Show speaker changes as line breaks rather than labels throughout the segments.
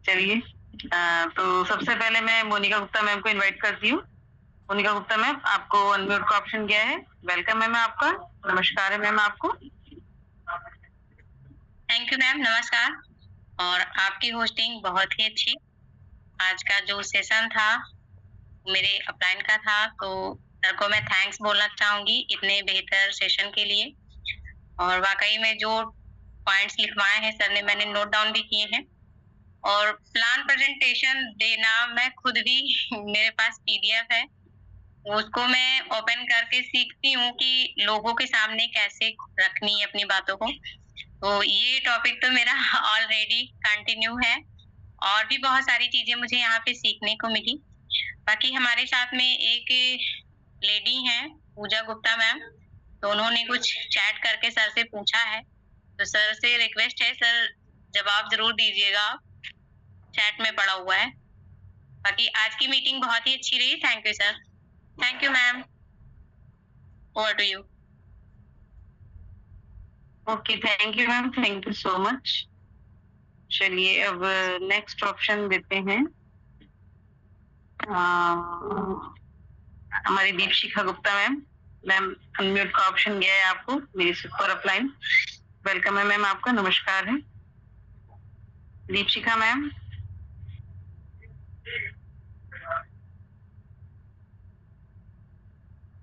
चलिए तो सबसे पहले मैं मोनिका गुप्ता मैम को इनवाइट करती हूँ। मोनिका गुप्ता मैम, आपको अनम्यूट का ऑप्शन गया है। वेलकम मैम आपका। नमस्कार है मैम आपको।
थैंक यू मैम, नमस्कार। और आपकी होस्टिंग बहुत ही अच्छी। आज का जो सेशन था मेरे अपलाइन का था, तो सर को मैं थैंक्स बोलना चाहूंगी इतने बेहतर सेशन के लिए। और वाकई में जो पॉइंट्स लिखवाए हैं सर ने, मैंने नोट डाउन भी किए हैं। और प्लान प्रेजेंटेशन देना मैं खुद भी मेरे पास पीडीएफ है, उसको मैं ओपन करके सीखती हूँ कि लोगों के सामने कैसे रखनी है अपनी बातों को। तो ये टॉपिक तो मेरा ऑलरेडी कंटिन्यू है और भी बहुत सारी चीजें मुझे यहाँ पे सीखने को मिली। बाकी हमारे साथ में एक लेडी हैं, पूजा गुप्ता मैम, तो उन्होंने कुछ चैट करके सर से पूछा है, तो सर से रिक्वेस्ट है, सर जवाब जरूर दीजिएगा, चैट में पड़ा हुआ है। बाकी आज की मीटिंग बहुत ही अच्छी रही। Thank you sir. Thank you ma'am. Over to you.
Okay, thank you ma'am, thank you so much. चलिए अब नेक्स्ट ऑप्शन देते हैं। हमारी Deepshikha Gupta ma'am. Ma'am unmute का ऑप्शन गया है आपको, मेरी सुपर अपलाइन। वेलकम है मैम आपका। नमस्कार है दीपशिखा मैम।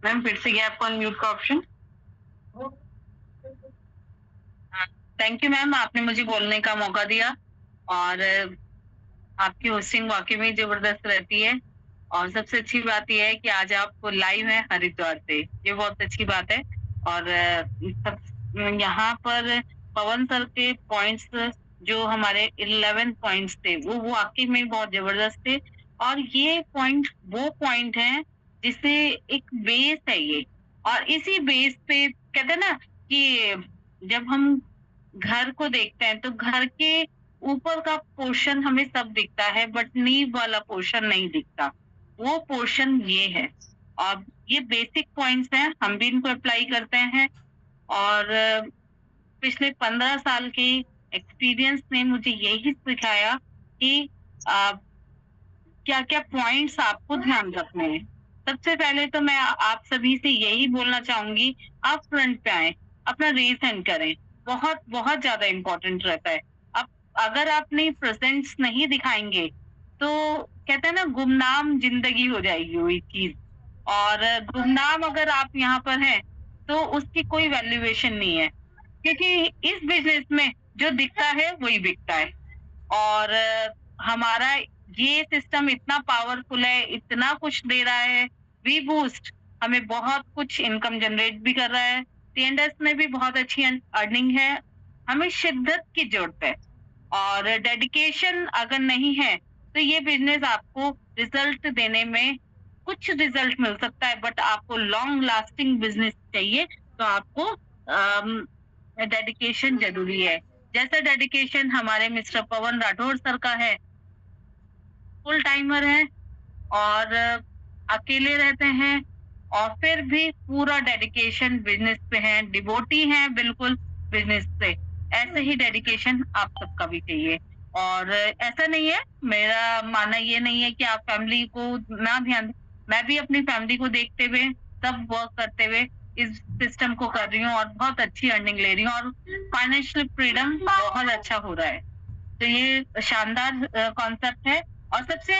मैम फिर से गया आपको अनम्यूट का ऑप्शन। थैंक यू मैम, आपने मुझे बोलने का मौका दिया और आपकी होस्टिंग वाकई में जबरदस्त रहती है। और सबसे अच्छी बात यह है कि आज आप लाइव हैं हरिद्वार से, ये बहुत अच्छी बात है। और यहाँ पर पवन सर के पॉइंट्स जो हमारे 11 पॉइंट्स थे वो वाकई में बहुत जबरदस्त थे। और ये पॉइंट वो पॉइंट है जिससे एक बेस है ये। और इसी बेस पे कहते हैं ना कि जब हम घर को देखते हैं तो घर के ऊपर का पोर्शन हमें सब दिखता है, बट नींव वाला पोर्शन नहीं दिखता। वो पोर्शन ये है। और ये बेसिक पॉइंट्स हैं, हम भी इनको अप्लाई करते हैं। और पिछले 15 साल के एक्सपीरियंस ने मुझे यही सिखाया कि क्या क्या पॉइंट्स आपको ध्यान रखने हैं। सबसे पहले तो मैं आप सभी से यही बोलना चाहूंगी, आप फ्रंट पे आए, अपना रेस हैंड करें। बहुत बहुत ज्यादा इम्पोर्टेंट रहता है। अब अगर आप अपनी प्रेजेंस नहीं दिखाएंगे तो कहते हैं ना गुमनाम जिंदगी हो जाएगी वही चीज। और गुमनाम अगर आप यहाँ पर हैं तो उसकी कोई वैल्यूएशन नहीं है, क्योंकि इस बिजनेस में जो दिखता है वही बिकता है। और हमारा ये सिस्टम इतना पावरफुल है, इतना कुछ दे रहा है। वी बूस्ट हमें बहुत कुछ इनकम जनरेट भी कर रहा है। टीएनडीएस में भी बहुत अच्छी अर्निंग है। हमें शिद्दत की जरूरत है और डेडिकेशन अगर नहीं है तो ये बिजनेस आपको रिजल्ट देने में कुछ रिजल्ट मिल सकता है, बट आपको लॉन्ग लास्टिंग बिजनेस चाहिए तो आपको डेडिकेशन जरूरी है। जैसा डेडिकेशन हमारे मिस्टर पवन राठौर सर का है, फुल टाइमर है और अकेले रहते हैं और फिर भी पूरा डेडिकेशन बिजनेस पे है, डिवोटी है बिल्कुल बिजनेस से। ऐसे ही डेडिकेशन आप सबका भी चाहिए। और ऐसा नहीं है, मेरा मानना ये नहीं है कि आप फैमिली को ना ध्यान, मैं भी अपनी फैमिली को देखते हुए सब वर्क करते हुए इस सिस्टम को कर रही हूँ और बहुत अच्छी अर्निंग ले रही हूँ और फाइनेंशियल फ्रीडम बहुत अच्छा हो रहा है। तो ये शानदार कॉन्सेप्ट है। और सबसे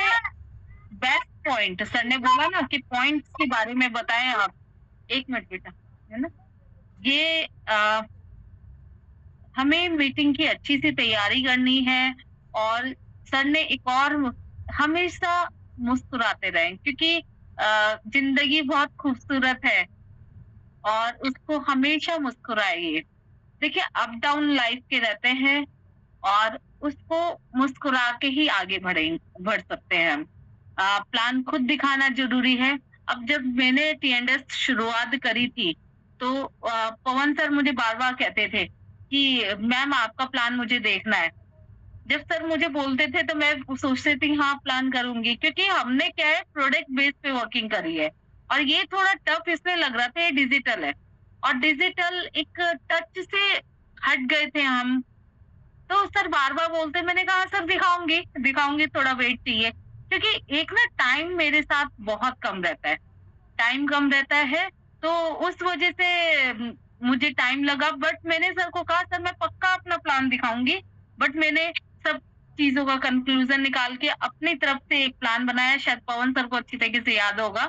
बेस्ट पॉइंट सर ने बोला ना कि पॉइंट्स के बारे में बताएं आप। एक मिनट बेटा, है ना, ये हमें मीटिंग की अच्छी सी तैयारी करनी है। और सर ने एक और, हमेशा मुस्कुराते रहें क्योंकि जिंदगी बहुत खूबसूरत है और उसको हमेशा मुस्कुराइए। देखिए अप डाउन लाइफ के रहते हैं और उसको मुस्कुरा के ही आगे बढ़ सकते हैं हम। प्लान खुद दिखाना जरूरी है। अब जब मैंने टीएनडीएस शुरुआत करी थी तो पवन सर मुझे बार बार कहते थे कि मैम आपका प्लान मुझे देखना है। जब सर मुझे बोलते थे तो मैं सोचती थी हाँ प्लान करूंगी, क्योंकि हमने क्या है प्रोडक्ट बेस पे वर्किंग करी है। और ये थोड़ा टफ इसलिए लग रहा था, ये डिजिटल है और डिजिटल एक टच से हट गए थे हम। तो सर बार-बार बोलते हैं, मैंने कहा सर दिखाऊँगी, थोड़ा वेट चाहिए। क्योंकि एक ना टाइम मेरे साथ बहुत कम रहता है। टाइम कम रहता है, तो उस वजह से मुझे टाइम लगा, बट मैंने सर को कहा सर मैं पक्का अपना प्लान दिखाऊँगी। बट मैंने सब चीज़ों का कंक्लूज़न निकाल के अपनी तरफ से एक प्लान बनाया, शायद पवन सर को अच्छी तरीके से याद होगा,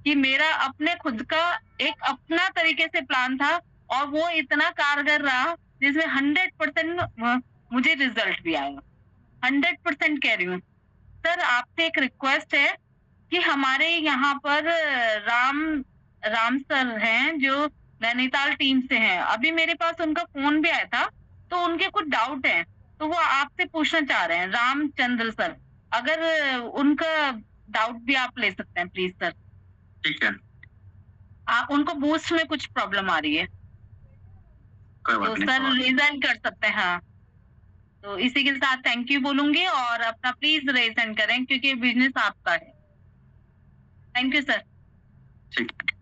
कि मेरा अपने खुद का एक अपना तरीके से प्लान था, और वो इतना कारगर रहा जिसमें 100% मुझे रिज़ल्ट भी आया। 100% कह रही हूँ। सर आपसे एक रिक्वेस्ट है कि हमारे यहाँ पर राम राम सर हैं जो नैनीताल टीम से हैं। अभी मेरे पास उनका फ़ोन भी आया था, तो उनके कुछ डाउट हैं, तो वो आपसे पूछना चाह रहे हैं, रामचंद्र सर। अगर उनका डाउट भी आप ले सकते हैं प्लीज़ सर।
ठीक है,
उनको बूस्ट में कुछ प्रॉब्लम आ रही है,
कोई
तो
बात नहीं,
सर
कोई बात नहीं।
रिज़ाइन कर सकते हैं। हाँ, तो इसी के साथ थैंक यू बोलूँगी, और अपना प्लीज़ रिज़ाइन करें क्योंकि बिज़नेस आपका है। Thank you sir.
ठीक है।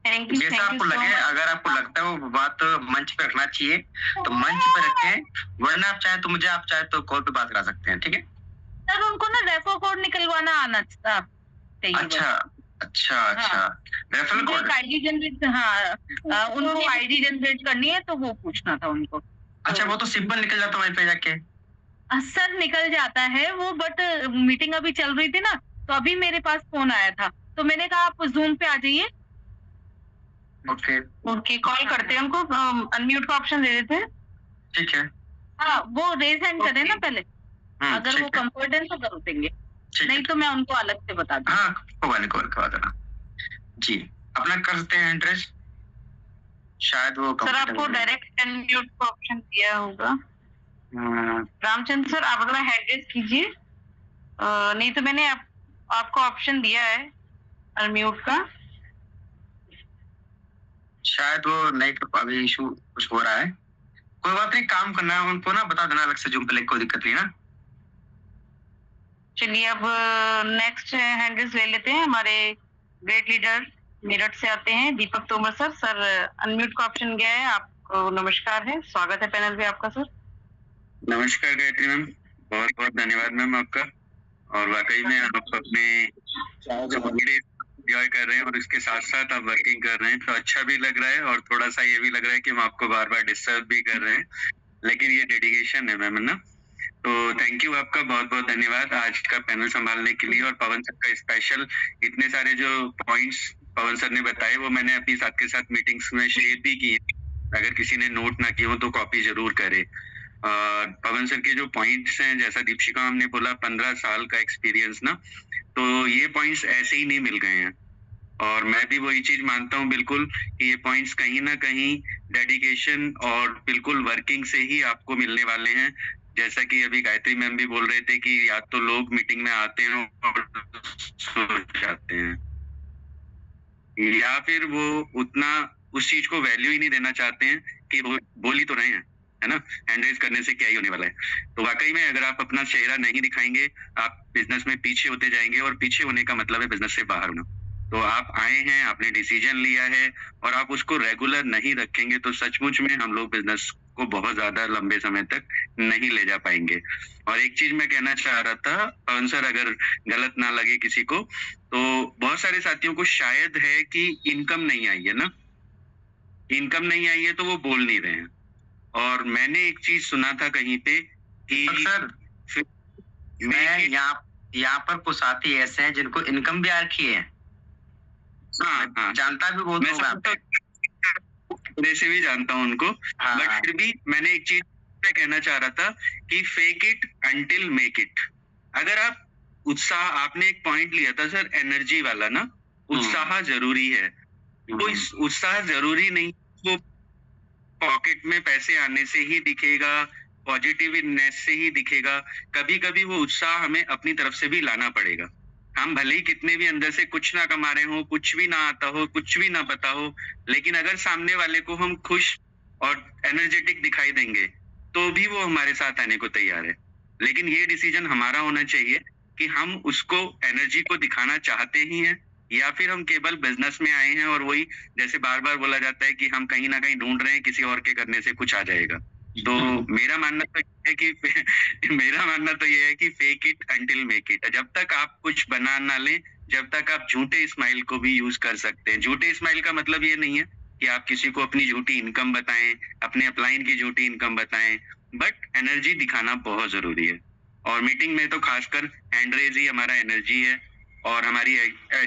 थैंक यू
जैसा आपको लगे, अगर आपको लगता है वो बात मंच पे रखना चाहिए तो मंच पे रखें, वरना आप चाहे तो कॉल पे बात करा सकते हैं, ठीक है?
सर उनको ना रेफर कोड निकलवाना आना चाहिए।
अच्छा, अच्छा,
हाँ।
अच्छा। रेफरल
उनको
कोड।
एक आईडी जनरेट, हाँ, उनको आईडी जनरेट करनी है, तो वो पूछना था उनको।
अच्छा, वो तो सिंपल निकल जाता वहीं पे जाके।
सर निकल जाता है वो, बट मीटिंग अभी चल रही थी ना, तो अभी मेरे पास फ़ोन आया था, तो मैंने कहा आप ज़ूम पे आ जाइए।
ओके,
ओके, कॉल करते हैं उनको, अनम्यूट का ऑप्शन दे देते हैं।
ठीक है।
हाँ, वो रेज़ हैंड करें ना पहले, अगर वो
ठीक है,
कंफर्ट है तो कर देंगे,
ठीक है।
नहीं तो मैं उनको अलग से बता दूँ।
हाँ, होगा नहीं, कॉल करवा देना। जी, अपना कर सकते हैं एड्रेस। शायद वो
सर आपको
comfortable है।
डायरेक्ट अनम्यूट का ऑप्शन दिया होगा।
हाँ,
रामचंद्र सर आप अपना हैंड रेज़ कीजिए। नहीं तो मैंने आपको ऑप्शन दिया है अनम्यूट का।
शायद वो नहीं कर पा, अभी इशू कुछ हो रहा है। कोई बात नहीं, काम करना है उनको ना, बता देना अलग से जूम पे लेके, कोई दिक्कत नहीं ना।
चलिए अब नेक्स्ट हैंड रेज़ ले लेते हैं। हमारे ग्रेट लीडर मेरठ से आते हैं दीपक तोमर सर। सर अनम्यूट का ऑप्शन गया है, आपको नमस्कार है, स्वागत है पैनल पे आपका सर।
नमस्कार गायत्री मैम, बहुत बहुत धन्यवाद मैम आपका। और वाकई में आप अपने एंजॉय कर रहे हैं और इसके साथ साथ आप वर्किंग कर रहे हैं, तो अच्छा भी लग रहा है, और थोड़ा सा ये भी लग रहा है कि हम आपको बार बार डिस्टर्ब भी कर रहे हैं, लेकिन ये डेडिकेशन है मैम, है ना। तो थैंक यू, आपका बहुत बहुत धन्यवाद आज का पैनल संभालने के लिए। और पवन सर का स्पेशल, इतने सारे जो पॉइंट्स पवन सर ने बताए वो मैंने अपनी साथ के साथ मीटिंग्स में शेयर भी किए। अगर किसी ने नोट ना किए हो तो कॉपी जरूर करे। पवन सर के जो पॉइंट्स हैं, जैसा दीपशिका हमने बोला, 15 साल का एक्सपीरियंस ना, तो ये पॉइंट्स ऐसे ही नहीं मिल गए हैं। और मैं भी वही चीज मानता हूँ बिल्कुल कि ये पॉइंट्स कहीं ना कहीं डेडिकेशन और बिल्कुल वर्किंग से ही आपको मिलने वाले हैं। जैसा कि अभी गायत्री मैम भी बोल रहे थे कि या तो लोग मीटिंग में आते हैं और सो जाते हैं, या फिर वो उतना उस चीज को वैल्यू ही नहीं देना चाहते हैं कि वो बोल ही तो रहे हैं, है ना, हैंड रेज करने से क्या ही होने वाला है। तो वाकई में अगर आप अपना चेहरा नहीं दिखाएंगे, आप बिजनेस में पीछे होते जाएंगे, और पीछे होने का मतलब है बिजनेस से बाहर होना। तो आप आए हैं, आपने डिसीजन लिया है, और आप उसको रेगुलर नहीं रखेंगे तो सचमुच में हम लोग बिजनेस को बहुत ज्यादा लंबे समय तक नहीं ले जा पाएंगे। और एक चीज मैं कहना चाह रहा था पवन सर, अगर गलत ना लगे किसी को, तो बहुत सारे साथियों को शायद है कि इनकम नहीं आई है ना, इनकम नहीं आई है तो वो बोल नहीं रहे हैं। और मैंने एक चीज सुना था कहीं पे कि
सर मैं यहाँ पर कुछ साथी ऐसे हैं जिनको इनकम भी आ रखी है।
हाँ,
जानता भी बहुत होगा,
वैसे भी जानता हूँ उनको।
हाँ,
बट फिर भी मैंने एक चीज मैं कहना चाह रहा था कि fake it until make it. अगर आप उत्साह, आपने एक पॉइंट लिया था सर एनर्जी वाला ना, उत्साह जरूरी है। तो इस उत्साह जरूरी नहीं वो पॉकेट में पैसे आने से ही दिखेगा, पॉजिटिवनेस से ही दिखेगा। कभी कभी वो उत्साह हमें अपनी तरफ से भी लाना पड़ेगा। हम भले ही कितने भी अंदर से कुछ ना कमा रहे हो, कुछ भी ना आता हो, कुछ भी ना पता हो, लेकिन अगर सामने वाले को हम खुश और एनर्जेटिक दिखाई देंगे तो भी वो हमारे साथ आने को तैयार है। लेकिन ये डिसीजन हमारा होना चाहिए कि हम उसको एनर्जी को दिखाना चाहते ही हैं, या फिर हम केवल बिजनेस में आए हैं और वही जैसे बार बार बोला जाता है कि हम कहीं ना कहीं ढूंढ रहे हैं, किसी और के करने से कुछ आ जाएगा। तो मेरा मानना तो ये है कि मेरा मानना तो ये है कि fake it until make it. जब तक आप कुछ बना ना लें, जब तक आप झूठे स्माइल को भी यूज कर सकते हैं। झूठे स्माइल का मतलब ये नहीं है कि आप किसी को अपनी झूठी इनकम बताएं, अपने अपलाइन की झूठी इनकम बताएं, बट एनर्जी दिखाना बहुत जरूरी है। और मीटिंग में तो खासकर हैंड रेज ही हमारा एनर्जी है। और हमारी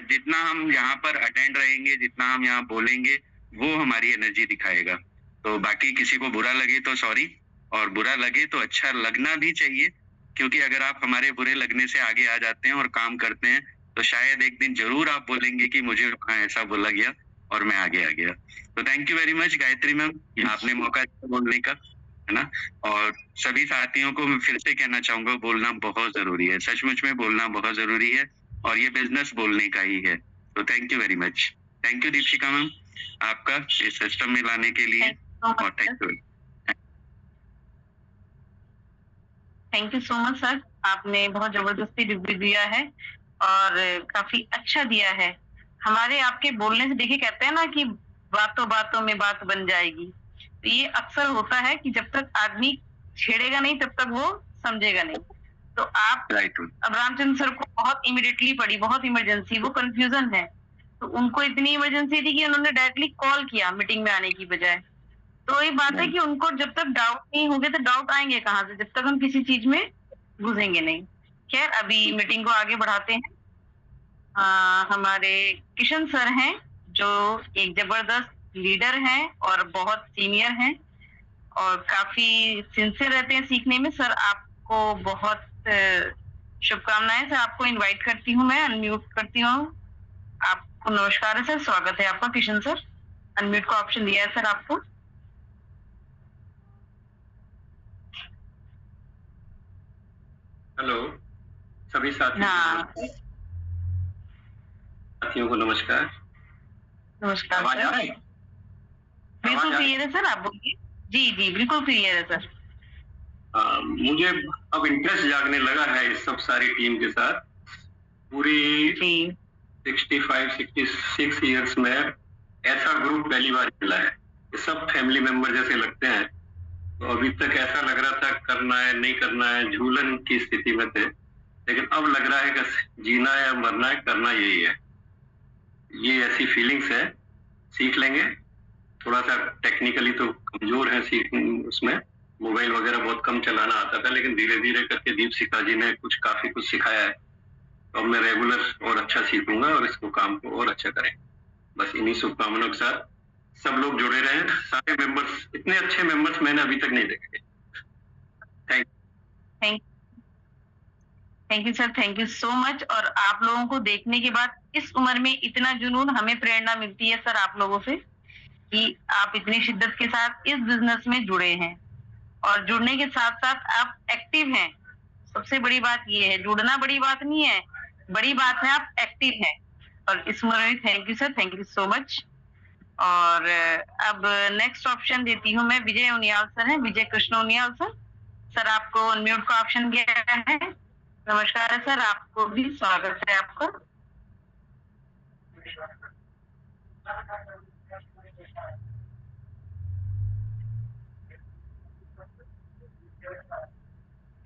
जितना हम यहाँ पर अटेंड रहेंगे, जितना हम यहाँ बोलेंगे, वो हमारी एनर्जी दिखाएगा। तो बाकी किसी को बुरा लगे तो सॉरी, और बुरा लगे तो अच्छा लगना भी चाहिए, क्योंकि अगर आप हमारे बुरे लगने से आगे आ जाते हैं और काम करते हैं तो शायद एक दिन जरूर आप बोलेंगे कि मुझे वहाँ ऐसा बोला गया और मैं आगे आ गया। तो thank you very much Gayatri ma'am, आपने मौका दिया बोलने का, है ना। और सभी साथियों को मैं फिर से कहना चाहूंगा, बोलना बहुत जरूरी है, सचमुच में बोलना बहुत जरूरी है, और ये बिजनेस बोलने का ही है। तो thank you very much. Thank you Deepika ma'am, आपका इस सिस्टम में लाने के लिए, और thank you.
Thank you so much sir, आपने बहुत जबरदस्ती रिव्यू दिया है और काफी अच्छा दिया है। हमारे आपके बोलने से देखिए, कहते हैं ना कि बातों बातों में बात बन जाएगी, तो ये अक्सर होता है कि जब तक आदमी छेड़ेगा नहीं तब तक वो समझेगा नहीं। तो आप अब रामचंद्र सर को बहुत इमीडिएटली पड़ी, बहुत इमरजेंसी, वो कंफ्यूजन है, तो उनको इतनी इमरजेंसी थी कि उन्होंने डायरेक्टली कॉल किया मीटिंग में आने की बजाय। तो ये बात है कि उनको जब तक डाउट नहीं होंगे तो डाउट आएंगे कहाँ से, जब तक हम किसी चीज में घुसेंगे नहीं। खैर, अभी मीटिंग को आगे बढ़ाते हैं। हमारे किशन सर हैं जो एक जबरदस्त लीडर हैं और बहुत सीनियर हैं और काफी सिंसियर रहते हैं सीखने में। सर आपको बहुत शुभकामनाएं। सर आपको इनवाइट करती हूँ, मैं अनम्यूट करती हूँ आपको। नमस्कार है सर, स्वागत है आपका किशन सर। अनम्यूट का ऑप्शन दिया है सर आपको।
हेलो सभी साथियों को नमस्कार।
नमस्कार
आवाज आ रही है?
बिल्कुल क्लियर है सर, आप बोलिए। जी जी बिल्कुल क्लियर है सर।
मुझे अब इंटरेस्ट जागने लगा है इस सब सारी टीम के साथ। पूरी 65-66 इयर्स में ऐसा ग्रुप पहली बार मिला है। ये सब फैमिली मेंबर जैसे लगते हैं। तो अभी तक ऐसा लग रहा था करना है नहीं करना है, झूलन की स्थिति में थे, लेकिन अब लग रहा है कि जीना है, मरना है, करना यही है। ये ऐसी फीलिंग्स है। सीख लेंगे। थोड़ा सा टेक्निकली तो कमजोर है, सीख उसमें मोबाइल वगैरह बहुत कम चलाना आता था, लेकिन धीरे धीरे करके दीपशिखा जी ने काफी कुछ सिखाया है। तो अब मैं रेगुलर और अच्छा सीखूंगा और इसको काम को और अच्छा करें। बस इन्हीं शुभकामनाओं के साथ सब लोग जुड़े रहे। सारे मेंबर्स, इतने अच्छे मेंबर्स मैंने अभी तक नहीं देखे।
Thank you sir, thank you so much. और आप लोगों को देखने के बाद इस उम्र में इतना जुनून, हमें प्रेरणा मिलती है सर आप लोगों से कि आप इतनी शिद्दत के साथ इस बिजनेस में जुड़े हैं और जुड़ने के साथ साथ आप एक्टिव हैं। सबसे बड़ी बात ये है, जुड़ना बड़ी बात नहीं है, बड़ी बात है आप एक्टिव हैं। और इस उम्र में thank you sir, thank you so much. और अब नेक्स्ट ऑप्शन देती हूँ मैं, विजय उनियाल सर हैं, विजय कृष्ण उनियाल सर। सर आपको अनम्यूट का ऑप्शन गया है। नमस्कार है सर, आपको भी स्वागत है आपका।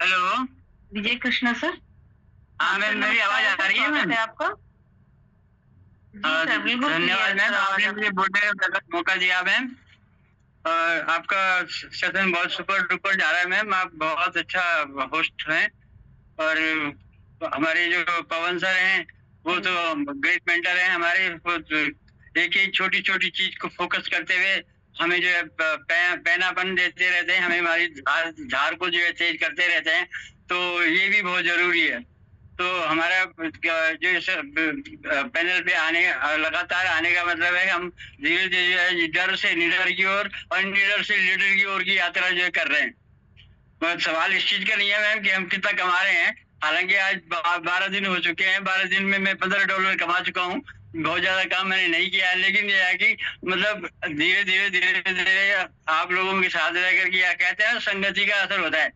Hello
Vijay Krishna sir.
हाँ मैम, मेरी आवाज आ रही है मैम?
आपका जी सर, बिल्कुल
धन्यवाद मैम, आपने मुझे बोलने का मौका दिया मैम। और आपका सेशन बहुत सुपर डुपर जा रहा है मैम, आप बहुत अच्छा होस्ट हैं। और हमारे जो पवन सर हैं वो तो ग्रेट मेंटर हैं हमारे। वो एक एक छोटी छोटी चीज को फोकस करते हुए हमें जो है पैनापन देते रहते हैं, हमें हमारी धार को जो है तेज करते रहते हैं। तो ये भी बहुत जरूरी है। तो हमारा जो पैनल पे आने लगातार आने का मतलब है हम धीरे धीरे लीडर से लीडर की ओर और लीडर से लीडर की ओर की यात्रा जो है कर रहे हैं। सवाल इस चीज का नहीं है मैम कि हम कितना कमा रहे हैं। हालांकि आज 12 दिन हो चुके हैं, 12 दिन में मैं $15 कमा चुका हूँ। बहुत ज्यादा काम मैंने नहीं किया है, लेकिन ये है कि मतलब धीरे धीरे आप लोगों के साथ रह करके, या कहते हैं संगति का असर होता है।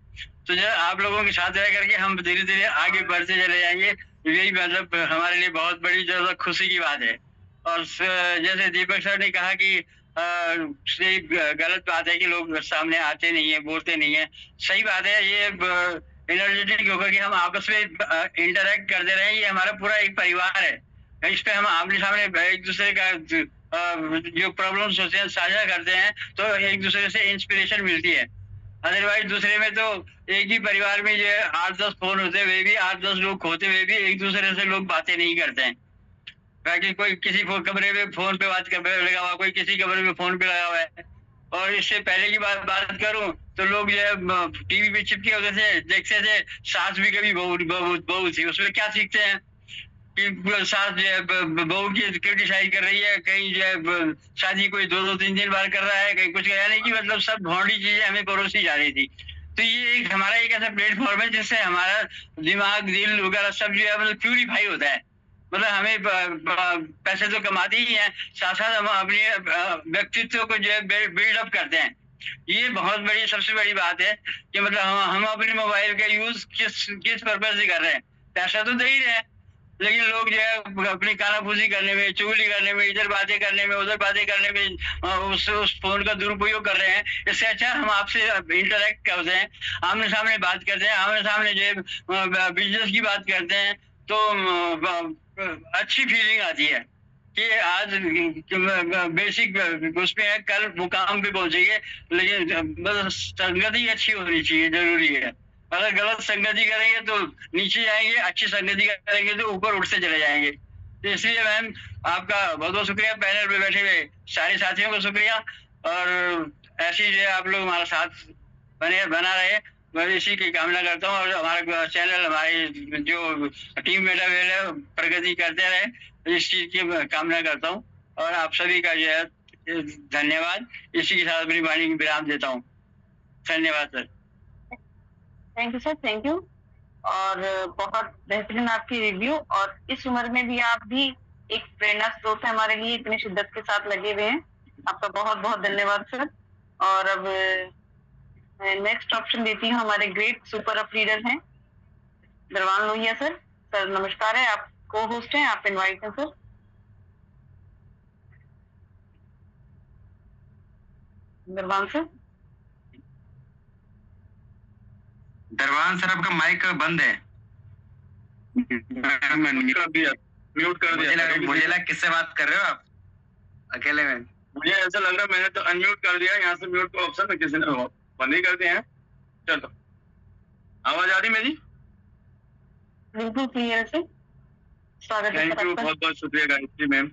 तो जब आप लोगों के साथ रह करके हम धीरे धीरे आगे बढ़ते चले जाएंगे, यही मतलब हमारे लिए बहुत बड़ी ज्यादा खुशी की बात है। और जैसे दीपक सर ने कहा कि से गलत बात है कि लोग सामने आते नहीं है, बोलते नहीं है। सही बात है, ये एनर्जेटिक योगा कि हम आपस में इंटरेक्ट करते रहे, ये हमारा पूरा एक परिवार है। इस पे हम आमने सामने एक दूसरे का जो प्रॉब्लम्स होते हैं साझा करते हैं, तो एक दूसरे से इंस्पिरेशन मिलती है। अदरवाइज दूसरे में तो एक ही परिवार में जो 8-10 फोन होते हुए भी, 8-10 लोग होते हुए भी एक दूसरे से लोग बातें नहीं करते हैं। बाकी कोई किसी कमरे में फोन पे बात कर लगा हुआ, कोई किसी कमरे में फोन पे लगा हुआ है। और इससे पहले की बात करूं तो लोग जो है टीवी पे चिपके होते थे, देखते थे सास भी कभी बहू थी, उसमें क्या सीखते हैं कि सास जो है बहू की क्रिटिसाइज कर रही है, कहीं जो है शादी कोई 2-3 बार कर रहा है, कहीं कुछ यानी कि मतलब सब भौंडी चीजें हमें परोसी जा रही थी। तो ये एक हमारा एक ऐसा प्लेटफॉर्म है जिससे हमारा दिमाग, दिल वगैरह सब जो है मतलब प्यूरिफाई होता है। मतलब हमें पैसे तो कमाते ही हैं, साथ साथ हम अपने व्यक्तित्व को जो है बिल्डअप करते हैं। ये बहुत बड़ी सबसे बड़ी बात है कि मतलब हम अपने मोबाइल का यूज किस पर्पज से कर रहे हैं। पैसा तो दे ही रहे हैं, लेकिन लोग जो है अपनी कानाफूसी करने में, चुगली करने में, इधर बातें करने में, उधर बातें करने में उस फोन का दुरुपयोग कर रहे हैं। इससे अच्छा हम आपसे इंटरेक्ट करते हैं, आमने सामने बात करते हैं, आमने सामने जो है बिजनेस की बात करते हैं, तो अच्छी फीलिंग आती है कि आज बेसिक उसमें है, कल मुकाम पे पहुंचेंगे, लेकिन बस संगति अच्छी होनी चाहिए, जरूरी है। अगर गलत संगति करेंगे तो नीचे जाएंगे, अच्छी संगति करेंगे तो ऊपर उठते चले जाएंगे। तो इसलिए मैम आपका बहुत बहुत शुक्रिया, पैनल पे बैठे हुए सारे साथियों को शुक्रिया, और ऐसे जो है आप लोग हमारा साथ बना रहे, मैं इसी की कामना करता हूँ। और हमारा चैनल, हमारी जो टीम मेटावेल है, प्रगति करते रहे, इस चीज की कामना करता हूँ। और आप सभी का जो है धन्यवाद। इसी के साथ अपनी वाणी की विराम देता हूँ। धन्यवाद sir.
Thank you sir, thank you. और बहुत बेहतरीन आपकी रिव्यू, और इस उम्र में भी आप भी एक प्रेरणा स्रोत है हमारे लिए, इतनी शिद्दत के साथ लगे हुए हैं। आपका बहुत बहुत धन्यवाद सर। और अब नेक्स्ट ऑप्शन देती हूँ, हमारे ग्रेट सुपर अप लीडर हैं दरवान लोहिया सर। सर नमस्कार है, आप को होस्ट हैं, आप इनवाइट हैं सर। दरवान सर।
दरवान सर आपका माइक बंद है।
म्यूट कर दिया।
मुझे लगा किससे बात कर रहे हो आप, अकेले में?
मुझे ऐसा लग रहा, मैंने तो अनम्यूट कर दिया, यहाँ से म्यूट का ऑप्शन किसी ने बंद ही कर दिया है। चलो, आवाज आ रही मेरी?
बिल्कुल क्लियर है। स्वागत है।
थैंक यू, बहुत बहुत शुक्रिया गायत्री मैम,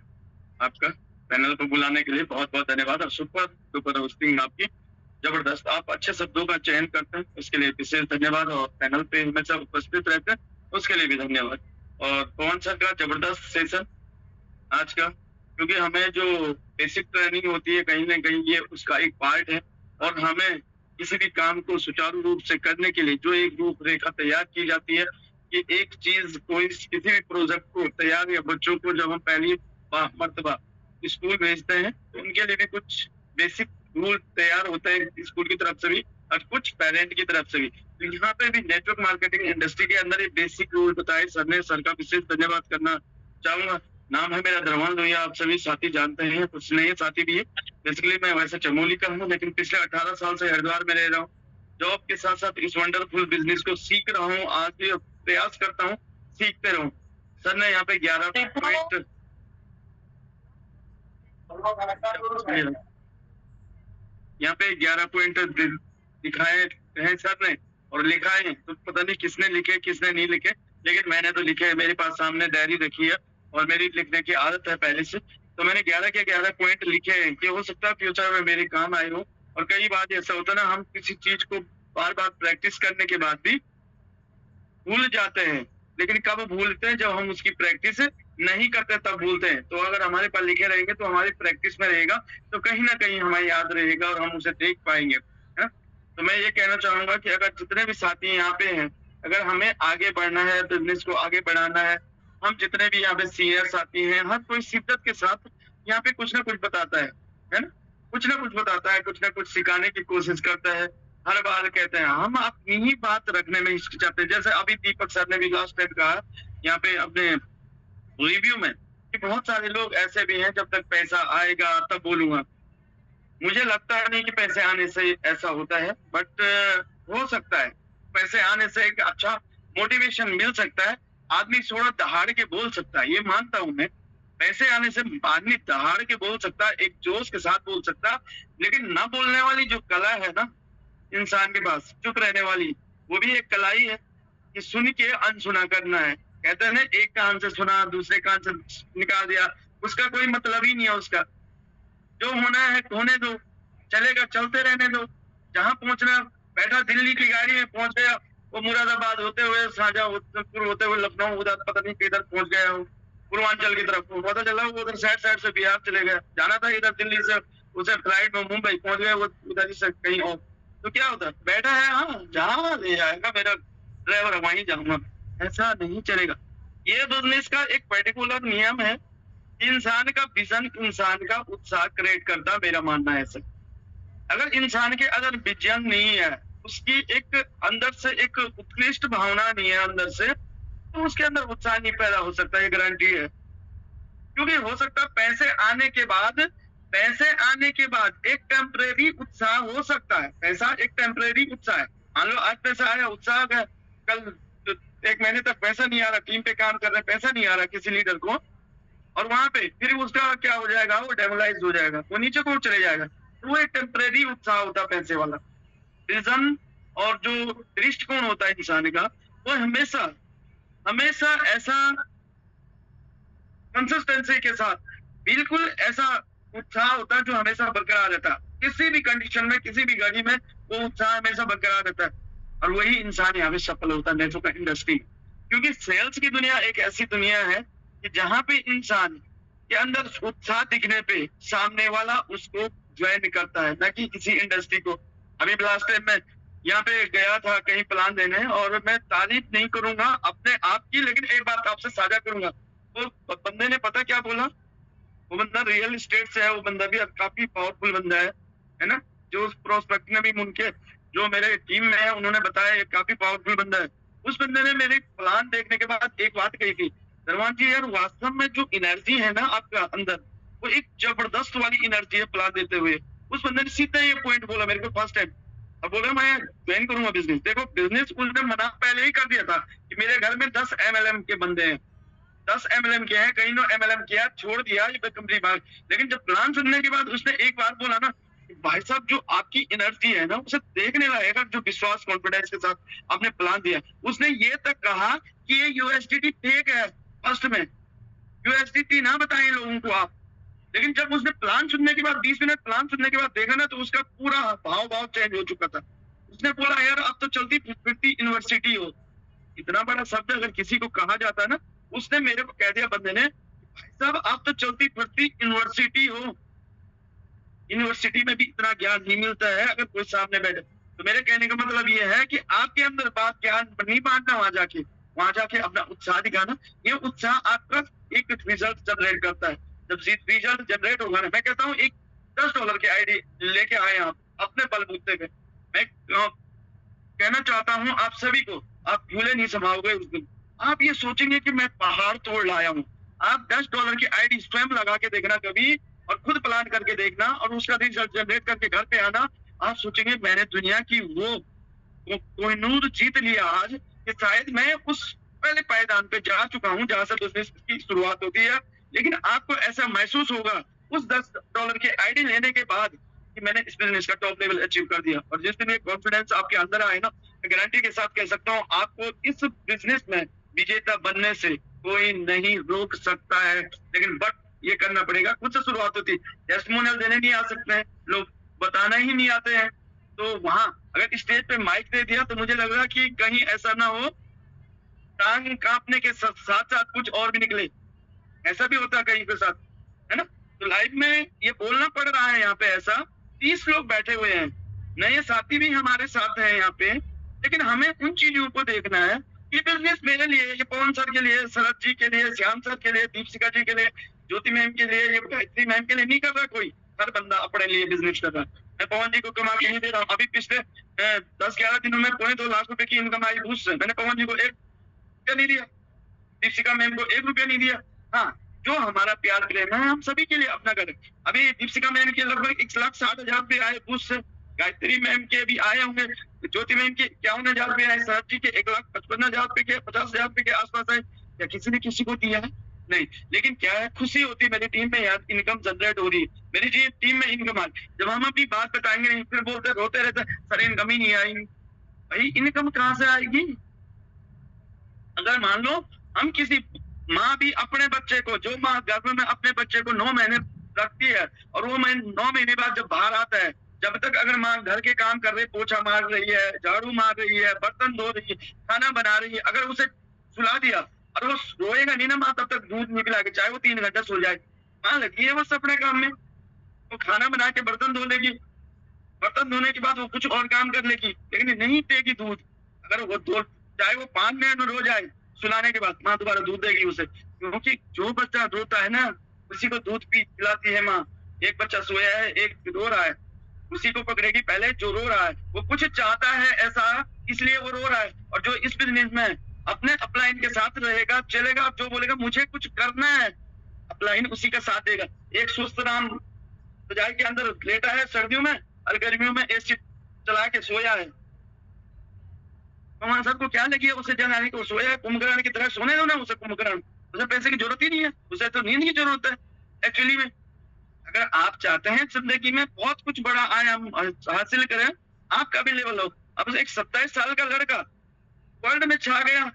आपका पैनल को बुलाने के लिए बहुत बहुत धन्यवाद। और सुपर होस्टिंग आपकी जबरदस्त, आप अच्छे शब्दों का चयन करते हैं, उसके लिए विशेष धन्यवाद। और पैनल पे हमेशा उपस्थित रहते हैं, उसके लिए भी धन्यवाद। और पवन सर का जबरदस्त सेशन आज का, क्योंकि हमें जो बेसिक ट्रेनिंग होती है कहीं ना कहीं ये उसका एक पार्ट है। और हमें किसी भी काम को सुचारू रूप से करने के लिए जो एक रूपरेखा तैयार की जाती है, कि एक चीज कोई किसी भी प्रोजेक्ट को तैयार, या बच्चों को जब हम पहली मर्तबा स्कूल भेजते हैं तो उनके लिए भी कुछ बेसिक रूल तैयार होते हैं स्कूल की तरफ से भी और कुछ पेरेंट की तरफ से भी। तो यहाँ पे भी नेटवर्क मार्केटिंग इंडस्ट्री के अंदर ये बेसिक रूल बताए सर ने, सर का विशेष धन्यवाद करना चाहूंगा। नाम है मेरा दरवान लोहिया, आप सभी साथी जानते हैं, कुछ नए साथी भी है। बेसिकली मैं वैसे चमोली का हूँ, लेकिन पिछले 18 साल से हरिद्वार में रह रहा हूँ। जॉब के साथ साथ इस वंडरफुल बिजनेस को सीख रहा हूँ, आज भी प्रयास करता हूँ सीखते रहूं। सर ने यहाँ पे 11 पॉइंट दिखाए हैं सर ने, और लिखा है, तो पता नहीं किसने लिखे किसने नहीं लिखे, लेकिन मैंने तो लिखे है। मेरे पास सामने डायरी रखी है और मेरी लिखने की आदत है पहले से, तो मैंने 11 के 11 पॉइंट लिखे हैं कि हो सकता है फ्यूचर में मेरे काम आए हो। और कई बार ऐसा होता है ना, हम किसी चीज को बार बार प्रैक्टिस करने के बाद भी भूल जाते हैं, लेकिन कब भूलते हैं? जब हम उसकी प्रैक्टिस नहीं करते तब भूलते हैं। तो अगर हमारे पास लिखे रहेंगे तो हमारी प्रैक्टिस में रहेगा, तो कहीं ना कहीं हमें याद रहेगा और हम उसे देख पाएंगे, है? तो मैं ये कहना चाहूंगा कि अगर जितने भी साथी यहाँ पे हैं, अगर हमें आगे बढ़ना है, बिजनेस को आगे बढ़ाना है, हम जितने भी यहाँ पे सीनियर साथी हैं, हर कोई शिद्दत के साथ यहाँ पे कुछ ना कुछ बताता है ना? कुछ ना कुछ बताता है, कुछ ना कुछ सिखाने की कोशिश करता है। हर बार कहते हैं हम अपनी ही बात रखने में हिचकिचाते हैं। जैसे अभी दीपक सर ने भी लास्ट टाइम कहा यहाँ पे अपने रिव्यू में कि बहुत सारे लोग ऐसे भी हैं, जब तक पैसा आएगा तब बोलूंगा। मुझे लगता नहीं कि पैसे आने से ऐसा होता है, बट हो सकता है। पैसे आने से एक अच्छा मोटिवेशन मिल सकता है, आदमी थोड़ा दहाड़ के बोल सकता है, ये मानता हूं मैं। पैसे आने से आदमी दहाड़ के बोल सकता है, एक जोश के साथ बोल सकता है, लेकिन न बोलने वाली जो कला है ना इंसान के पास, चुप रहने वाली, वो भी एक कला ही है कि सुन के अनसुना करना है। कहते हैं ना, एक कान से सुना दूसरे कान से निकाल दिया, उसका कोई मतलब ही नहीं है। उसका जो होना है होने दो, चलेगा चलते रहने दो। जहां पहुंचना, बैठा दिल्ली की गाड़ी में पहुंच गया, वो मुरादाबाद होते हुए शाहजहांपुर होते हुए लखनऊ, उधर पता नहीं किधर पहुंच गया हो, पूर्वांचल की तरफ पता चला वो उधर साइड से बिहार चले गया। जाना था इधर दिल्ली से, उसे फ्लाइट में मुंबई पहुंच गया, वो उधर से कहीं और। तो क्या होता है, बैठा है, हाँ जहाँ ले जाएगा मेरा ड्राइवर वहीं जाऊंगा, ऐसा नहीं चलेगा। ये बिजनेस का एक पर्टिकुलर नियम है, इंसान का विजन इंसान का उत्साह क्रिएट करता, मेरा मानना है सर। अगर इंसान के अंदर विजन नहीं है, उसकी एक अंदर से एक उत्कृष्ट भावना नहीं है अंदर से, तो उसके अंदर उत्साह नहीं पैदा हो सकता, ये गारंटी है। क्योंकि हो सकता है पैसे आने के बाद एक टेम्परेरी उत्साह हो सकता है। पैसा एक टेम्परेरी उत्साह है। मान लो आज पैसा आया, उत्साह गया, कल 1 महीने तक पैसा नहीं आ रहा, टीम पे काम कर रहे, पैसा नहीं आ रहा किसी लीडर को, और वहां पे फिर उसका क्या हो जाएगा, वो डेमोलाइज हो जाएगा, वो नीचे को चले जाएगा। तो वो एक टेम्परेरी उत्साह होता है पैसे वाला। विजन और जो दृष्टिकोण होता है इंसान का, वो हमेशा ऐसा कंसिस्टेंसी के साथ बिल्कुल ऐसा उत्साह होता है जो हमेशा बरकरार रहता है। किसी भी कंडीशन में, किसी भी घड़ी में वो उत्साह हमेशा बरकरार रहता है, और वही इंसान यहाँ पे सफल होता है नेटवर्क इंडस्ट्री। क्योंकि सेल्स की दुनिया एक ऐसी दुनिया है कि जहां पे इंसान के अंदर उत्साह दिखने पे सामने वाला उसको ज्वाइन करता है, न कि किसी इंडस्ट्री को। अभी लास्ट टाइम मैं यहाँ पे गया था कहीं प्लान देने, और मैं तारीफ नहीं करूंगा अपने आप की, लेकिन एक बात आपसे साझा करूंगा। तो बंदे ने पता क्या बोला, वो बंदा रियल एस्टेट से है, वो बंदा भी काफी पावरफुल बंदा है ना, जो उस प्रोस्पेक्ट ने भी उनके जो मेरे टीम में है उन्होंने बताया ये काफी पावरफुल बंदा है। उस बंदे ने मेरे प्लान देखने के बाद एक बात कही थी, धर्मान जी यार वास्तव में जो एनर्जी है ना आपका अंदर, वो एक जबरदस्त वाली एनर्जी है प्लान देते हुए। उस बंदे ने सीधा ये पॉइंट बोला मेरे को फर्स्ट टाइम, और बोला मैं ज्वाइन करूंगा बिजनेस। देखो बिजनेस उसने मना पहले ही कर दिया था कि मेरे घर में 10 MLM के बंदे हैं, 10 MLM के हैं, कहीं ने MLM किया, छोड़ दिया ये कंपनी भाग। लेकिन जब प्लान सुनने के बाद उसने एक बात बोला ना, भाई साहब जो आपकी एनर्जी है ना, उसे देखने लायक, जो विश्वास कॉन्फिडेंस के साथ आपने प्लान दिया। उसने ये तक कहा कि ये USDT फेक है, फर्स्ट में USDT ना बताएं लोगों को आप। लेकिन जब उसने प्लान सुनने के बाद 20 मिनट प्लान सुनने के बाद देखा ना, तो उसका पूरा भाव चेंज हो चुका था। उसने बोला यार अब तो चलती फिरती यूनिवर्सिटी हो। इतना बड़ा शब्द अगर किसी को कहा जाता है ना, उसने मेरे को कह दिया बंदे ने, भाई साहब आप तो चलती फिरती यूनिवर्सिटी हो। यूनिवर्सिटी में भी इतना ज्ञान नहीं मिलता है अगर कोई सामने बैठे। तो मेरे कहने का मतलब ये है कि आपके अंदर बात ज्ञान नहीं बांटना, वहां जाके अपना उत्साह दिखाना। ये उत्साह आपका एक रिजल्ट जनरेट करता है। जब रिजल्ट जनरेट होगा ना, मैं कहता हूँ एक $10 की आईडी लेके आए आप अपने बलबूते पे। मैं कहना चाहता हूँ आप सभी को, आप भूले नहीं समाओगे उस दिन। आप ये सोचेंगे कि मैं पहाड़ तोड़ लाया हूँ। आप $10 की आईडी स्वयं लगा के देखना कभी, और खुद प्लान करके देखना, और उसका रिजल्ट जनरेट करके घर पे आना। आप सोचेंगे मैंने दुनिया की वो कोहिनूर जीत लिया आज, कि शायद मैं उस पहले पायदान पे जा चुका हूँ जहां से बिजनेस की शुरुआत होती है। लेकिन आपको ऐसा महसूस होगा उस $10 की आईडी लेने के बाद कि मैंने इस बिजनेस का टॉप लेवल अचीव कर दिया। और जिस दिन ये कॉन्फिडेंस आपके अंदर आए ना, मैं गारंटी के साथ कह सकता हूँ आपको इस बिजनेस में विजेता बनने से कोई नहीं रोक सकता है। लेकिन बट ये करना पड़ेगा, खुद से शुरुआत होती है। टेस्टिमोनियल देने नहीं आ सकते हैं लोग, बताना ही नहीं आते हैं। तो वहां अगर स्टेज पे माइक दे दिया तो मुझे लग रहा कि कहीं ऐसा ना हो टांग कांपने के साथ साथ कुछ और भी निकले। ऐसा भी होता है कहीं के साथ, है ना। तो लाइफ में ये बोलना पड़ रहा है यहाँ पे। ऐसा 30 लोग बैठे हुए हैं, नए साथी भी हमारे साथ हैं यहाँ पे, लेकिन हमें उन चीजों को देखना है। ये बिजनेस मेरे लिए, ये पवन सर के लिए, शरद जी के लिए, श्याम सर के लिए, दीपशिका जी के लिए, ज्योति मैम के लिए, ये गायत्री मैम के लिए नहीं कर रहा कोई। हर बंदा अपने लिए बिजनेस कर रहा है। मैं पवन जी को कमा के नहीं दे रहा हूँ। अभी पिछले 10-11 दिनों में 2.5 लाख रुपए की इनकम आई उससे। मैंने पवन जी को 1 रुपया नहीं दिया, दीपशिका मैम को 1 रुपया नहीं दिया। हाँ,
जो हमारा प्यार प्रेम है हम सभी के लिए अपना करें। अभी दीपिका मैम के लगभग 1,60,000 रुपए आए बूथ से, गायत्री मैम के भी आए होंगे, ज्योति मैम के 51,000 रुपए आए, शरद जी के 1,55,000 रुपए के 50,000 रुपए के आसपास आए। क्या किसी ने किसी को दिया है? नहीं। लेकिन क्या है, खुशी होती है मेरी टीम में यार इनकम जनरेट हो रही है, मेरी टीम में इनकम आ रही। जब हम अपनी बात बताएंगे नहीं, फिर बोलते रोते रहते सर इनकम ही नहीं आई। भाई इनकम कहाँ से आएगी? अगर मान लो हम किसी माँ भी अपने बच्चे को, जो माँ गर्भ में अपने बच्चे को 9 महीने रखती है और वो 9 महीने बाद जब बाहर आता है, जब तक अगर माँ घर के काम कर रही है, पोछा मार रही है, झाड़ू मार रही है, बर्तन धो रही है, खाना बना रही है, अगर उसे सुला दिया और वो रोएगा नहीं ना माँ, तब तक दूध नहीं पिलाएगी, चाहे वो 3 घंटे सो जाए। माँ लगी है बस अपने काम में, वो खाना बना के बर्तन धो लेगी, बर्तन धोने के बाद वो कुछ और काम कर लेगी, लेकिन नहीं देगी दूध। अगर वो चाहे वो 5 मिनट में रो जाए, सुलाने के बाद माँ दोबारा दूध देगी उसे, क्योंकि जो बच्चा रोता है ना उसी को दूध पिलाती है माँ। एक बच्चा सोया है, एक रो रहा है, उसी को पकड़ेगी पहले जो रो रहा है, वो कुछ चाहता है ऐसा इसलिए वो रो रहा है। और जो इस बिजनेस में अपने अपलाइन के साथ रहेगा, चलेगा, जो बोलेगा मुझे कुछ करना है, अपलाइन उसी का साथ देगा। एक स्वस्थ राम रजाई के अंदर लेटा है सर्दियों में और गर्मियों में एसी चला के सोया है। पवन सर को क्या लगी है उसे जगाने को? सोया है कुंभकर्ण की तरह, सोने दो ना उसे। कुंभकर्ण, उसे पैसे की जरूरत ही नहीं है, उसे तो नींद की जरूरत है एक्चुअली में। अगर आप चाहते हैं जिंदगी में बहुत कुछ बड़ा आयाम हासिल करें, आपका भी लेवल हो। अब एक 27 साल का लड़का वर्ल्ड में छा गया।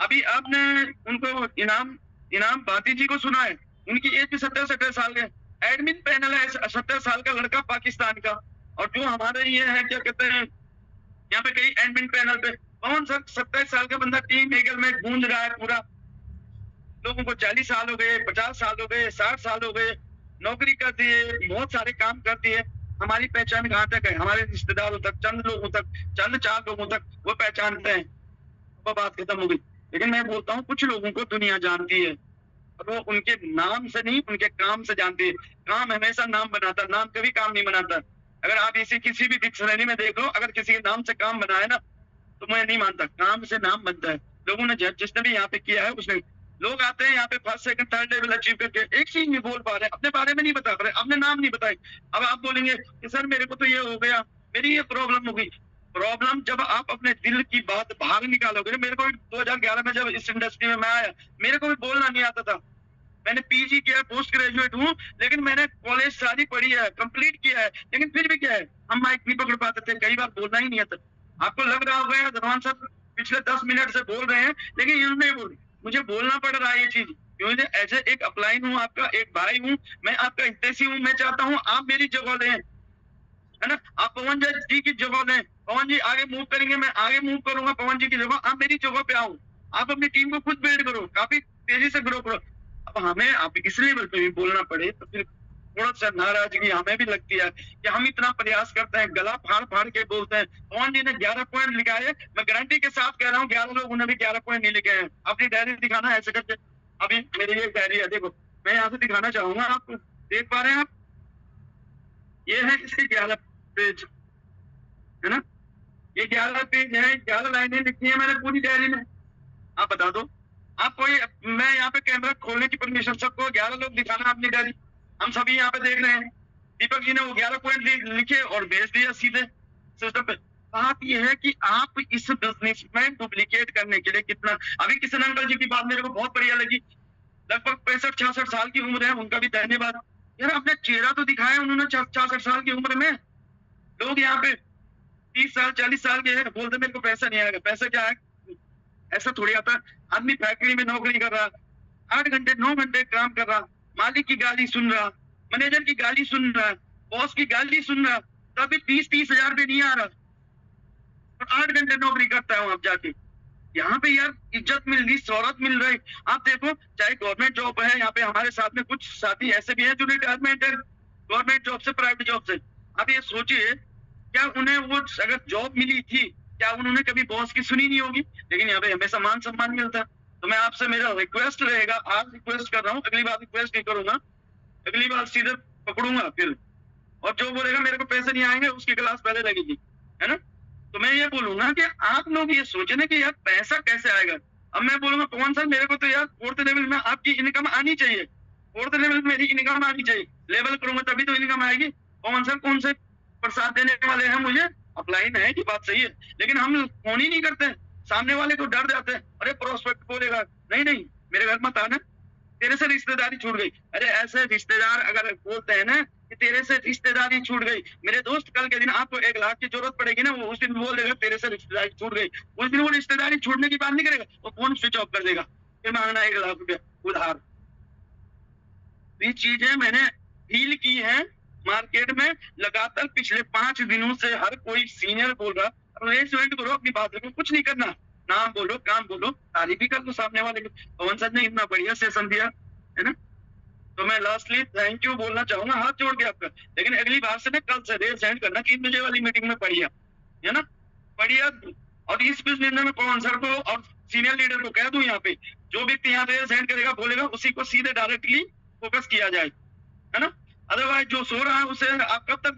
अभी आपने उनको इनाम बाती जी को सुना है, उनकी एज भी 17 साल के, एडमिन पैनल है 17 साल का लड़का पाकिस्तान का। और जो हमारे ये है क्या कहते हैं यहाँ पे कई एडमिन पैनल पे कौन सा 27 साल का बंदा टीम ईगल में गूंज रहा है पूरा। लोगों को 40 साल हो गए, 50 साल हो गए, 60 साल हो गए, नौकरी कर दिए, बहुत सारे काम कर दिए। हमारी पहचान कहाँ तक है? हमारे रिश्तेदारों तक, चंद लोगों तक, चंद 4 लोगों तक वो पहचानते हैं, वो बात खत्म हो गई। लेकिन मैं बोलता हूँ कुछ लोगों को दुनिया जानती है और वो उनके नाम से नहीं उनके काम से जानती है। काम हमेशा नाम बनाता, नाम कभी काम नहीं बनाता। अगर आप इसे किसी भी डिक्शनरी में देख लो, अगर किसी के नाम से काम बना है ना तो मैं नहीं मानता, काम से नाम बनता है। लोगों ने जिसने भी यहाँ पे किया है उसने, लोग आते हैं यहाँ पे 1st, 2nd, 3rd level achieve करके एक चीज नहीं बोल पा रहे, अपने बारे में नहीं बता पा रहे, अपने नाम नहीं बताए। अब आप बोलेंगे कि सर मेरे को तो ये हो गया, मेरी ये प्रॉब्लम हो गई। प्रॉब्लम जब आप अपने दिल की बात बाहर निकालोगे। मेरे को 2011 में जब इस इंडस्ट्री में मैं आया, मेरे को भी बोलना नहीं आता था। मैंने पीजी किया, पोस्ट ग्रेजुएट हूँ, लेकिन मैंने कॉलेज सारी पढ़ी है, कंप्लीट किया है, लेकिन फिर भी क्या है, हम माइक नहीं पकड़ पाते थे, कई बार बोलना ही नहीं आता। आपको लग रहा होगा धनवान सर पिछले 10 मिनट से बोल रहे हैं, लेकिन यूं नहीं बोल, मुझे बोलना पड़ रहा है ये चीज, क्योंकि एज एक अपलाइन हूँ, आपका एक भाई हूँ, मैं आपका हितैषी हूँ। मैं चाहता हूँ आप मेरी जगह लें, है ना। आप पवन जी की जगह लें, पवन जी आगे मूव करेंगे, मैं आगे मूव करूंगा पवन जी की जगह, आप मेरी जगह पे आओ, आप अपनी टीम को खुद बिल्ड करो, काफी तेजी से ग्रो करो। अब हमें आप इस लेवल पे भी बोलना पड़े तो फिर थोड़ा सा नाराजगी हमें भी लगती है कि हम इतना प्रयास करते हैं, गला फाड़ फाड़ के बोलते हैं। पवन जी ने 11 पॉइंट लिखा है, मैं गारंटी के साथ कह रहा हूँ 11 लोगों ने भी 11 पॉइंट नहीं लिखे हैं। अपनी डायरी दिखाना ऐसे करके, अभी मेरी ये डायरी है, देखो मैं यहाँ से दिखाना चाहूंगा, आपको देख पा रहे हैं आप, ये है इसके 11 पेज, है ना, ये 11 पेज है, 11 लाइनें लिखी है मैंने पूरी डायरी में। आप बता दो, आपको ये, मैं यहाँ पे कैमरा खोलने की परमिशन, सबको 11 लोग दिखाना अपनी डायरी, हम सभी यहाँ पे देख रहे हैं। दीपक जी ने वो 11 पॉइंट लिखे और भेज दिया सीधे सिस्टम पे। बात ये है कि आप इस बिजनेस में डुप्लीकेट करने के लिए कितना, अभी किशन अंकल जी की बात मेरे को बहुत बढ़िया लगी, लगभग 65-66 साल की उम्र है, उनका भी धन्यवाद यार। अपने चेहरा तो दिखाया उन्होंने 66 साल की उम्र में। लोग यहाँ पे 30 साल 40 साल के हैं, बोलते मेरे को पैसा नहीं आएगा। पैसा क्या है? ऐसा थोड़ी आता। आदमी फैक्ट्री में नौकरी कर रहा, 8 घंटे 9 घंटे काम कर रहा, मालिक की गाली सुन रहा, मैनेजर की गाली सुन रहा, बॉस की गाली सुन रहा, तभी 30-30 हजार रुपये नहीं आ रहा और 8 घंटे नौकरी करता है वहां जाके। यहाँ पे यार इज्जत मिल रही, शोहरत मिल रही। आप देखो, चाहे गवर्नमेंट जॉब है, यहाँ पे हमारे साथ में कुछ साथी ऐसे भी हैं जो रिटायरमेंट है गवर्नमेंट जॉब से, प्राइवेट जॉब से। आप ये सोचिए, क्या उन्हें वो अगर जॉब मिली थी, क्या उन्होंने कभी बॉस की सुनी नहीं होगी? लेकिन यहाँ पे हमेशा मान सम्मान मिलता है। तो मैं आपसे, मेरा रिक्वेस्ट रहेगा, आज रिक्वेस्ट कर रहा हूँ, अगली बार रिक्वेस्ट नहीं करूंगा, अगली बार सीधे पकड़ूंगा फिर, और जो बोलेगा मेरे को पैसे नहीं आएंगे उसकी क्लास पहले लगेगी, है ना। तो मैं ये बोलूंगा कि आप लोग ये सोचे ना कि यार पैसा कैसे आएगा। अब मैं बोलूंगा पवन सर मेरे को तो यार 4th लेवल में आपकी इनकम आनी चाहिए, 4th लेवल मेरी इनकम आनी चाहिए, लेवल करूंगा तभी तो इनकम आएगी। पवन सर कौन से प्रसाद देने वाले हैं मुझे? अपलाइन है कि बात सही है, लेकिन हम फोन ही नहीं करते। सामने वाले को डर जाते हैं, अरे प्रोस्पेक्ट बोलेगा, नहीं नहीं मेरे घर मत आना, तेरे से रिश्तेदारी छूट गई। अरे ऐसे रिश्तेदार अगर बोलते हैं ना कि तेरे से रिश्तेदारी छूट गई, मेरे दोस्त कल के दिन आपको 1 लाख की जरूरत पड़ेगी ना, वो उस दिन बोल देगा तेरे से रिश्तेदारी छूट गई, उस दिन वो रिश्तेदारी छूटने की बात नहीं करेगा, वो फोन स्विच ऑफ कर देगा, फिर मांगना 1 लाख रुपया उधार। ये चीजें मैंने फील की है मार्केट में लगातार पिछले 5 दिनों से। हर कोई सीनियर बोल रहा अरेंजमेंट करो, अपनी बात रखो, कुछ नहीं करना, नाम बोलो, काम बोलो, तारीफ भी कर दो सामने वाले को। पवन सर ने इतना बढ़िया सेशन दिया है ना, तो मैं लास्टली थैंक यू बोलना चाहूंगा हाथ जोड़ के आपका। लेकिन अगली बार से ना कल से रेल सेंड करना 3 बजे वाली मीटिंग में पढ़िया, है ना, पढ़िया। और इस बिजनेस में पवन सर को और सीनियर लीडर को कह दूं, यहाँ पे जो व्यक्ति यहाँ रेल सेंड करेगा बोलेगा उसी को सीधे डायरेक्टली फोकस किया जाए, है ना। अदरवाइज जो सो रहा है उसे आप कब तक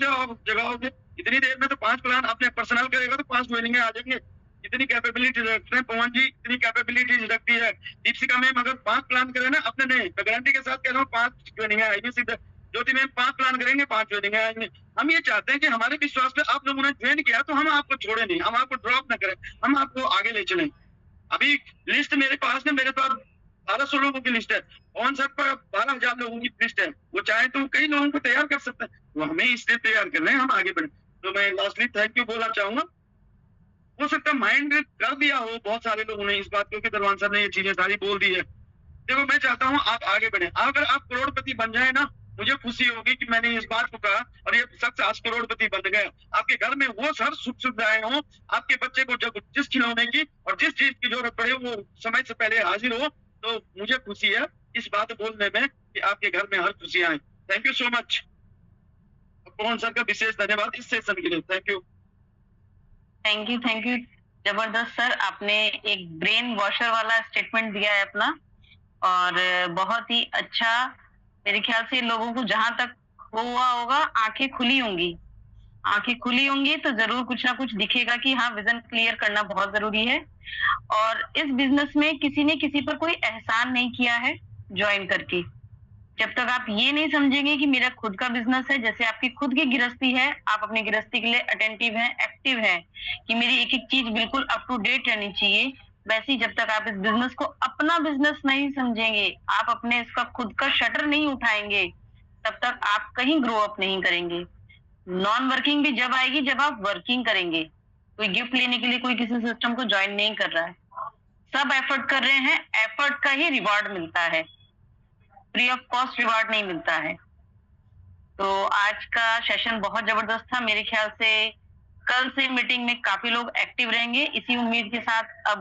जगाओगे? इतनी देर में तो 5 प्लान अपने पर्सनल करेगा तो 5 ज्वाइनिंग आ जाएंगे। इतनी कैपेबिलिटी रखते हैं पवन जी, इतनी कैपेबिलिटी रखती है दीपिका मैम। अगर 5 प्लान करे ना अपने, नहीं मैं गारंटी के साथ कह रहा हूँ 5 ज्वाइनिंग आएंगे सीधे। ज्योति मैम 5 प्लान करेंगे, 5 ज्वाइनिंग आएंगे। हम ये चाहते हैं कि हमारे विश्वास पे आप लोगों ने ज्वाइन किया तो हम आपको छोड़े नहीं, हम आपको ड्रॉप न करें, हम आपको आगे ले चलें। अभी लिस्ट मेरे पास 1200 लोगों की लिस्ट है, पवन सर पर 12,000 लोगों की लिस्ट है। वो चाहे तो कई लोगों को तैयार कर सकते हैं, वो हमें इसलिए तैयार कर रहे हैं हम आगे बढ़े। तो मैं लास्टली थैंक यू बोलना चाहूंगा। हो सकता है माइंड कर दिया हो बहुत सारे लोगों ने इस बात, क्योंकि दरवान सर ने ये चीजें सारी बोल दी है। देखो मैं चाहता हूँ आप आगे बढ़े, अगर आप करोड़पति बन जाए ना, मुझे खुशी होगी कि मैंने इस बात को कहा और ये शख्स आज करोड़पति बन गया। आपके घर में वो हर सुख सुविधाएं हो, आपके बच्चे को जब जिस खिलौने की और जिस चीज की जरूरत पड़े वो समय से पहले हाजिर हो, तो मुझे खुशी है इस बात बोलने में कि आपके घर में हर खुशियां आए। Thank you so much. Pawan sir का विशेष धन्यवाद इस सेशन के लिए। Thank you.
थैंक यू जबरदस्त सर, आपने एक ब्रेन वॉशर वाला स्टेटमेंट दिया है अपना, और बहुत ही अच्छा। मेरे ख्याल से लोगों को जहां तक हुआ होगा आंखें खुली होंगी तो जरूर कुछ ना कुछ दिखेगा कि हाँ विजन क्लियर करना बहुत जरूरी है। और इस बिजनेस में किसी ने किसी पर कोई एहसान नहीं किया है ज्वाइन करके। जब तक आप ये नहीं समझेंगे कि मेरा खुद का बिजनेस है, जैसे आपकी खुद की गृहस्थी है, आप अपनी गृहस्थी के लिए अटेंटिव हैं, एक्टिव हैं कि मेरी एक एक चीज बिल्कुल अप टू डेट रहनी चाहिए, वैसे ही जब तक आप इस बिजनेस को अपना बिजनेस नहीं समझेंगे, आप अपने इसका खुद का शटर नहीं उठाएंगे, तब तक आप कहीं ग्रो अप नहीं करेंगे। नॉन वर्किंग भी जब आएगी जब आप वर्किंग करेंगे। कोई गिफ्ट लेने के लिए कोई किसी सिस्टम को ज्वाइन नहीं कर रहा है, सब एफर्ट कर रहे हैं, एफर्ट का ही रिवॉर्ड मिलता है, फ्री ऑफ कॉस्ट रिवॉर्ड नहीं मिलता है। तो आज का सेशन बहुत जबरदस्त था। मेरे ख्याल से कल से मीटिंग में काफी लोग एक्टिव रहेंगे, इसी उम्मीद के साथ अब